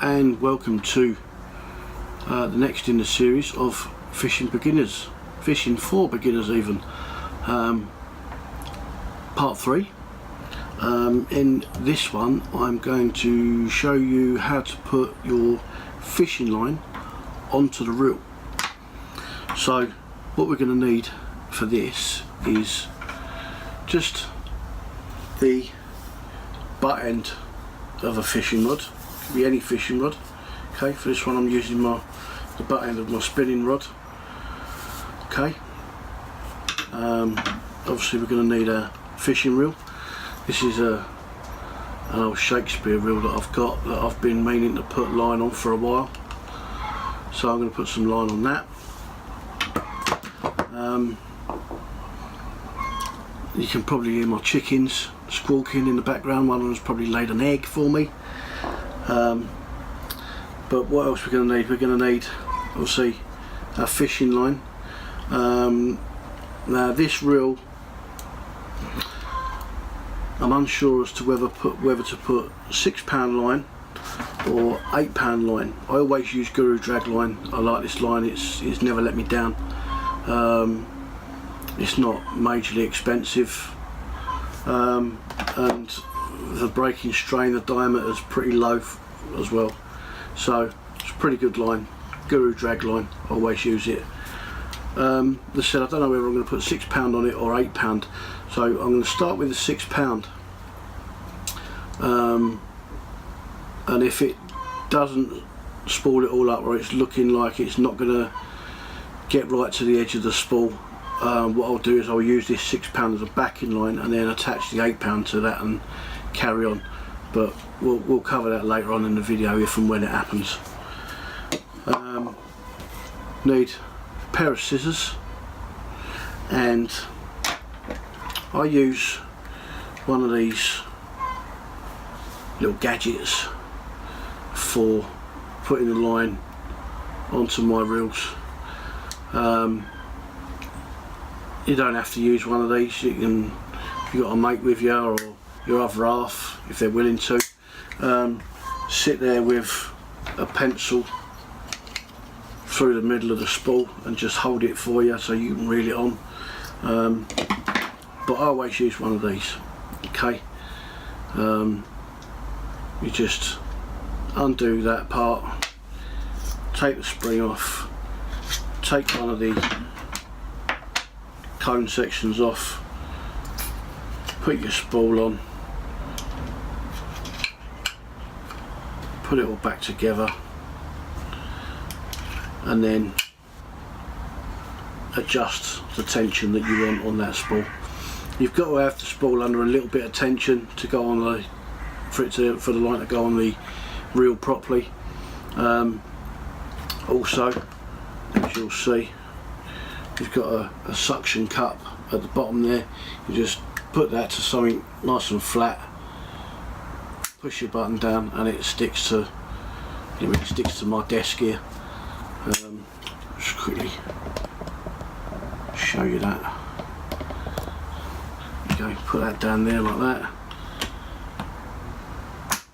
and welcome to the next in the series of fishing for beginners even, part 3. In this one I'm going to show you how to put your fishing line onto the reel. So what we're going to need for this is just the butt end of a fishing rod. Could be any fishing rod. Okay, for this one I'm using the butt end of my spinning rod. Okay, obviously we're going to need a fishing reel. This is an old Shakespeare reel that I've got that I've been meaning to put line on for a while, so I'm going to put some line on that. You can probably hear my chickens squawking in the background. One of them's probably laid an egg for me. But what else we're going to need? We're going to need obviously our fishing line. Now this reel, I'm unsure as to whether to put 6 pound line or 8 pound line. I always use Guru drag line. I like this line. It's never let me down. It's not majorly expensive, and the breaking strain, the diameter is pretty low as well, so it's a pretty good line. Guru drag line, I always use it. As I said, I don't know whether I'm going to put 6 pound on it or 8 pound, so I'm going to start with the 6 pound, and if it doesn't spool it all up, or it's looking like it's not going to get right to the edge of the spool, what I'll do is I'll use this 6 pound as a backing line and then attach the 8 pound to that and carry on. But we'll cover that later on in the video if and when it happens. Need a pair of scissors, and I use one of these little gadgets for putting the line onto my reels. You don't have to use one of these. You can, if you've got a mate with you or your other half, if they're willing to, sit there with a pencil through the middle of the spool and just hold it for you so you can reel it on. But I always use one of these. Okay, you just undo that part, take the spring off, take one of the cone sections off, put your spool on, put it all back together, and then adjust the tension that you want on that spool. You've got to have the spool under a little bit of tension to go on the for the line to go on the reel properly. Also, as you'll see, you've got a suction cup at the bottom there. You just put that to something nice and flat, push your button down, and it sticks to my desk here. Just quickly show you that. Okay, put that down there like that,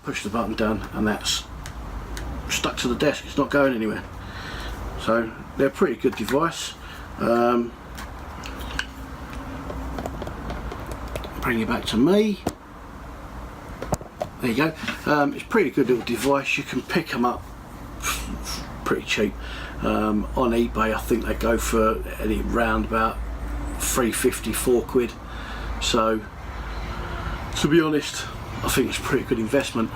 push the button down, and that's stuck to the desk. It's not going anywhere. So they're a pretty good device. Bring you back to me. There you go. It's a pretty good little device. You can pick them up pretty cheap. On eBay I think they go for round about 3.50, 4 quid. So to be honest, I think it's a pretty good investment.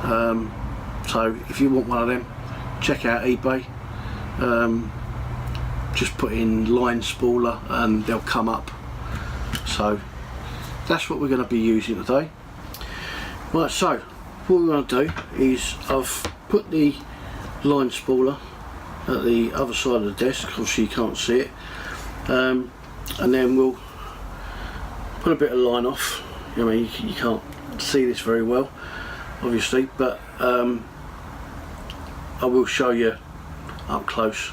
So if you want one of them, check out eBay. Just put in line spooler and they'll come up. So that's what we're going to be using today. Right, so what we're going to do is I've put the line spooler at the other side of the desk, obviously you can't see it, and then we'll put a bit of line off. I mean, you can't see this very well obviously, but I will show you up close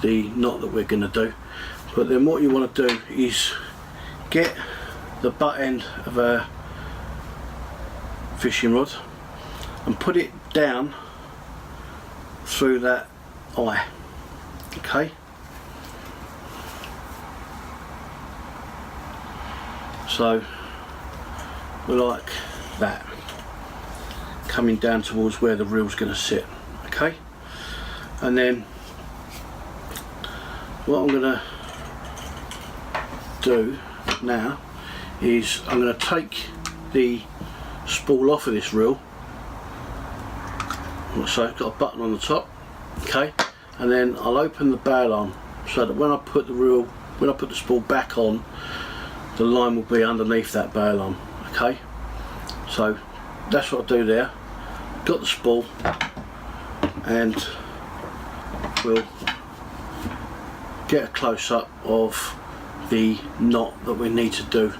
the knot that we're going to do. But then what you want to do is get the butt end of a fishing rod and put it down through that eye. Okay, so we're like that, coming down towards where the reel's going to sit. Okay, and then what I'm going to do now is I'm going to take the spool off of this reel. So I've got a button on the top, okay, and then I'll open the bail arm so that when I put the spool back on, the line will be underneath that bail arm. Okay, so that's what I do there. Got the spool, and we'll get a close-up of the knot that we need to do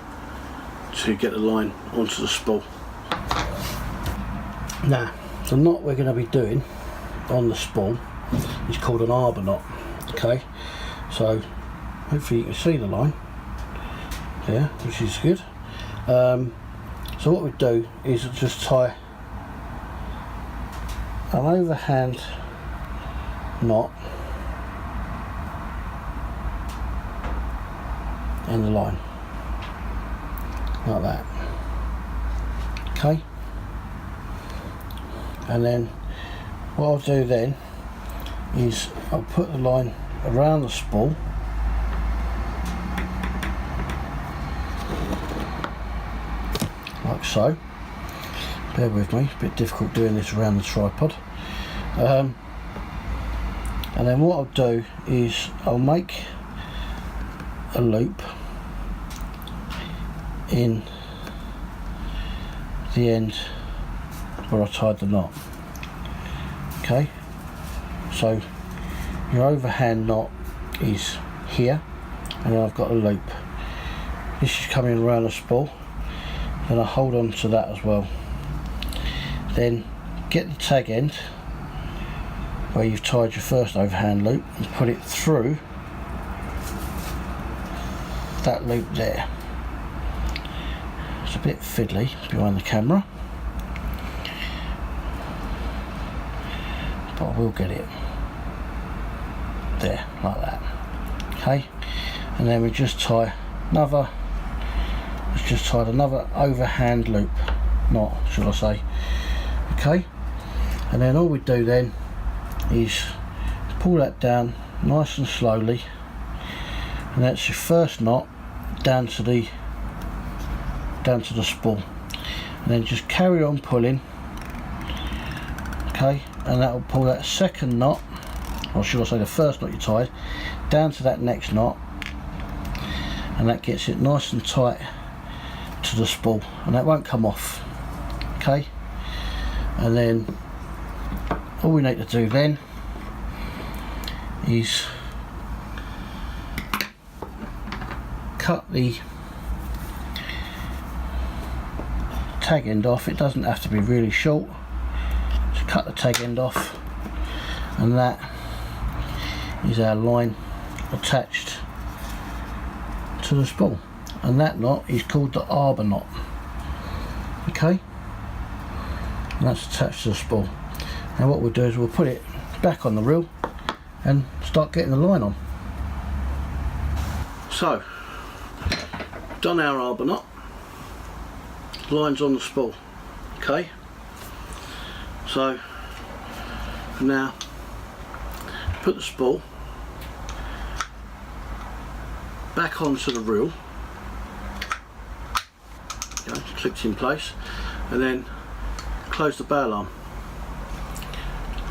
to get the line onto the spool. Now, the knot we're going to be doing on the spool is called an arbor knot. Okay, so hopefully you can see the line there, which is good. So what we do is just tie an overhand knot in the line like that. Okay, and then what I'll do then is I'll put the line around the spool, like so. Bear with me, it's a bit difficult doing this around the tripod. And then what I'll do is I'll make a loop in the end where I tied the knot. Okay, so your overhand knot is here, and then I've got a loop. This is coming around the spool, and I hold on to that as well. Then get the tag end where you've tied your first overhand loop and put it through that loop there. It's a bit fiddly behind the camera, but I will get it there like that. Okay, and then we just tie another, let's just tie another overhand loop knot, should I say. Okay, and then all we do then is pull that down nice and slowly, and that's your first knot down to the spool, and then just carry on pulling. Okay, and that will pull that second knot, or should I say the first knot you tied, down to that next knot, and that gets it nice and tight to the spool, and that won't come off. Okay, and then all we need to do then is cut the tag end off. It doesn't have to be really short, just cut the tag end off, and that is our line attached to the spool, and that knot is called the arbor knot. Okay, and that's attached to the spool. Now what we'll do is we'll put it back on the reel and start getting the line on. So, done our arbor knot, line's on the spool. Okay, so now put the spool back onto the reel. Okay, clicked in place, and then close the bail arm.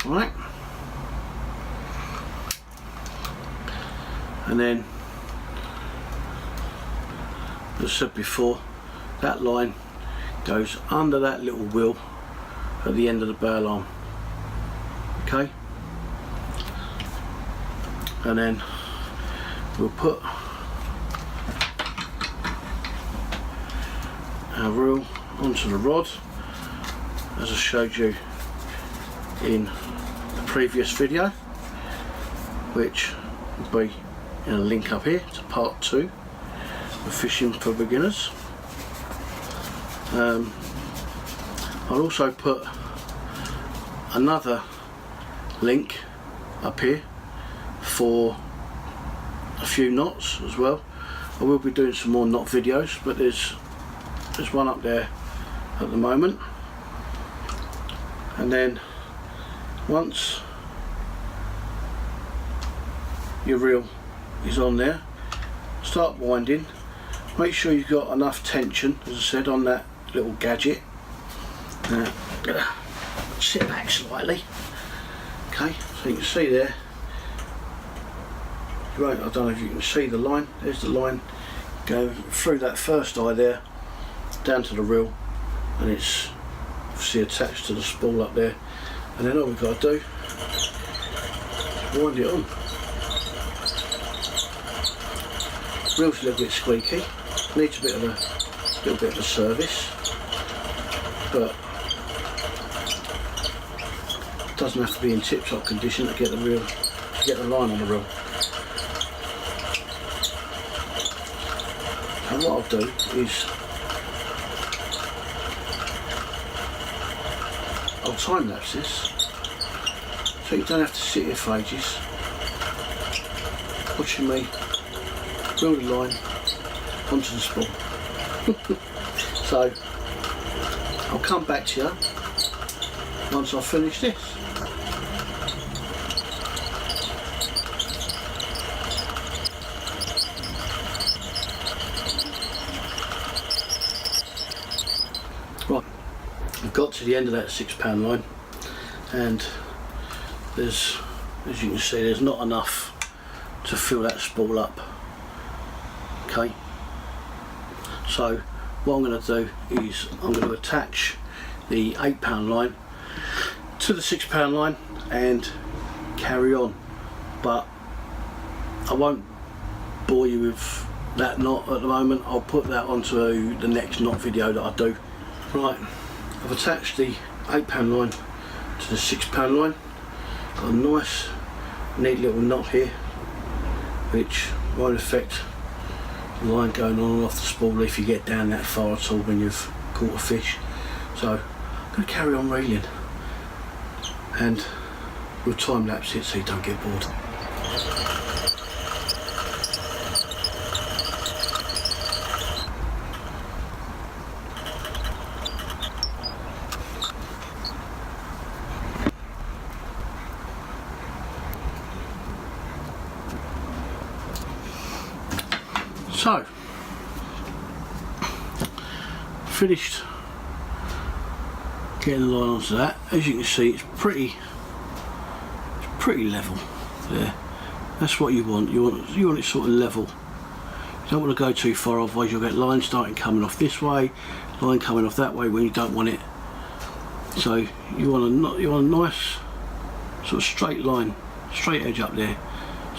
Alright, and then as I said before, that line goes under that little wheel at the end of the bail arm. Okay, and then we'll put our reel onto the rod as I showed you in the previous video, which will be in a link up here to part 2 of fishing for beginners. I'll also put another link up here for a few knots as well. I will be doing some more knot videos, but there's one up there at the moment. And then once your reel is on there, start winding. Make sure you've got enough tension, as I said, on that little gadget. Now I'm gonna sit back slightly. Okay, so you can see there. Right, I don't know if you can see the line. There's the line going through that first eye there, down to the reel, and it's obviously attached to the spool up there. And then all we've got to do is wind it on. Reel's a little bit squeaky, needs a little bit of a service, but doesn't have to be in tip-top condition to get the reel, to get the line on the reel. And what I'll do is I'll time lapse this, so you don't have to sit here for ages watching me reel the line onto the spool. So I'll come back to you once I've finished this. Right, I've got to the end of that £6 line, and there's, as you can see, there's not enough to fill that spool up. Okay, so what I'm going to do is I'm going to attach the £8 line to the £6 line and carry on, but I won't bore you with that knot at the moment. I'll put that onto the next knot video that I do. Right, I've attached the £8 line to the £6 line. Got a nice neat little knot here which won't affect the line going on and off the spool if you get down that far at all when you've caught a fish. So I'm going to carry on reeling, and we'll time lapse it so you don't get bored. So, finished getting the line onto that. As you can see, it's pretty level there. That's what you want. You want it sort of level. You don't want to go too far, otherwise you'll get line starting coming off this way, line coming off that way when you don't want it. So you want a nice sort of straight line, straight edge up there,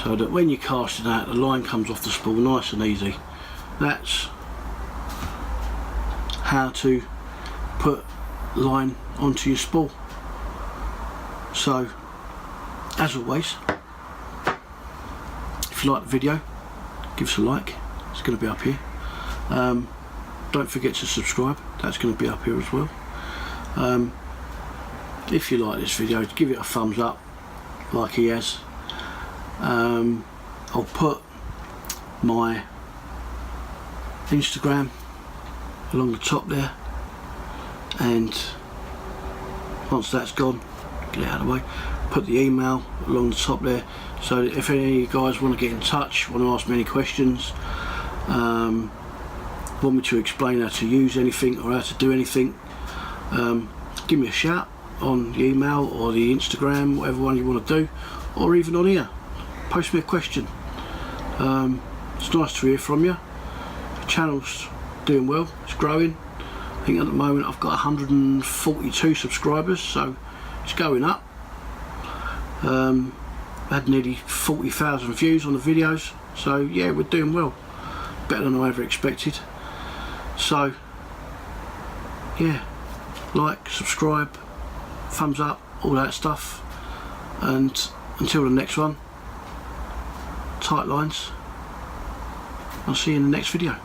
so that when you're casting out, the line comes off the spool nice and easy. That's how to put line onto your spool. So, as always, if you like the video, give us a like. It's going to be up here. Don't forget to subscribe. That's going to be up here as well. If you like this video, give it a thumbs up, like he has. I'll put my Instagram along the top there, and once that's gone, get it out of the way, put the email along the top there, so that if any of you guys want to get in touch, want to ask me any questions, want me to explain how to use anything or how to do anything, give me a shout on the email or the Instagram, whatever one you want to do, or even on here. Post me a question. It's nice to hear from you. The channel's doing well, it's growing. I think at the moment I've got 142 subscribers, so it's going up. Had nearly 40,000 views on the videos, so yeah, we're doing well, better than I ever expected. So yeah, like, subscribe, thumbs up, all that stuff, and until the next one, tight lines. I'll see you in the next video.